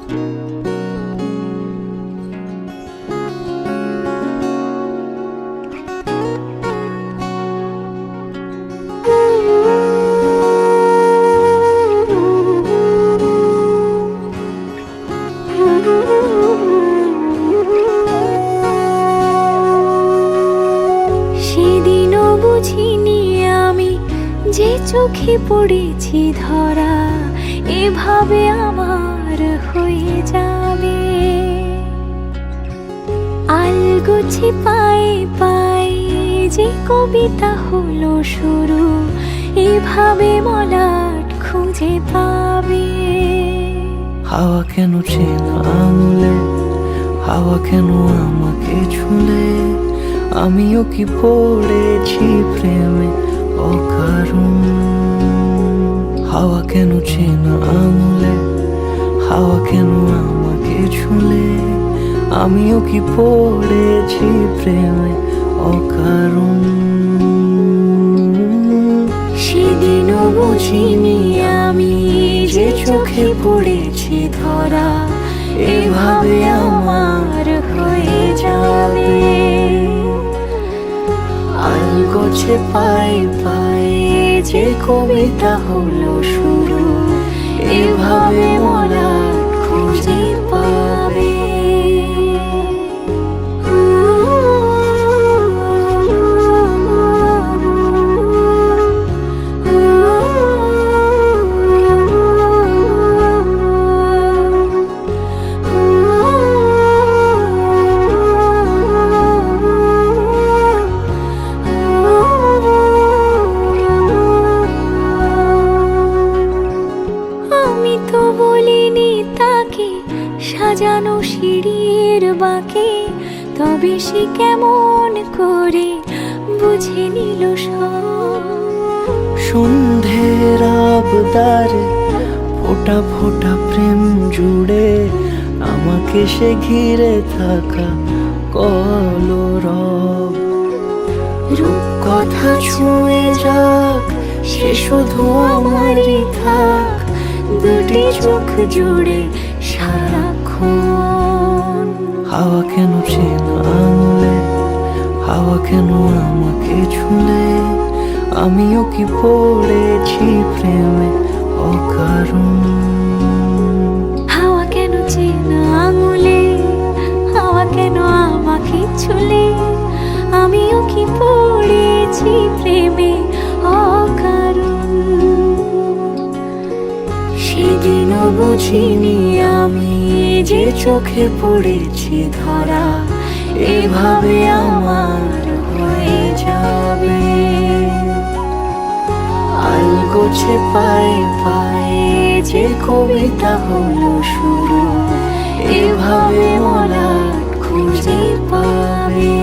সেদিনও বুঝিনি আমি যে চোখে পড়েছি ধরা এভাবে আমার হয়ে যাবে। আলগোছে পায়ে পায়ে যে কবিতা হলো শুরু এভাবে মলাট খুঁজে পাবে। হাওয়া কেন চেনা আঙুলে, হাওয়া কেন আমাকে ছুলে, আমিও কি পড়েছি প্রেমে অকারণ। হাওয়া কেন চেনা আঙুলে, হাওয়া কেন আমাকে ছুলে, আমিও কি পড়েছি প্রেমে অকারণ। সেদিনও বুঝিনি আমি যে চোখে পড়েছি ধরা এভাবে আমার হয়ে যাবে। আলগোছে পায়ে পায়ে যে কবিতা হলো শুরু এভাবে মলাট খুঁজে পাবে। আমি তো বলিনি তাকে সাজানো সিঁড়ির বাঁকে, তবে সে কেমন করে বুঝে নিল সব। সন্ধ্যের আবদারে ফোঁটা ফোঁটা প্রেম জুড়ে আমাকে সে ঘিরে থাকা কলরব। রূপকথা ছুঁয়ে যাক সে শুধু আমারই থাক, দুটি চোখ জুড়ে সারাক্ষণ। হাওয়া কেন চেনা আঙুলে, হাওয়া কেন আমাকে ছুলে, আমিও কি পড়েছি প্রেমে অকারণ। হাওয়া কেন চেনা আঙুলে, হাওয়া কেন আমাকে ছুলে, আমিও কি পড়েছি প্রেমে অকারণ। সেদিনও বুঝিনি আমি যে চোখে পড়েছি ধরা এভাবে আমার হয়ে যাবে। আলগোছে পায়ে পায়ে যে কবিতা হলো শুরু এভাবে মলাট খুঁজে পাবে।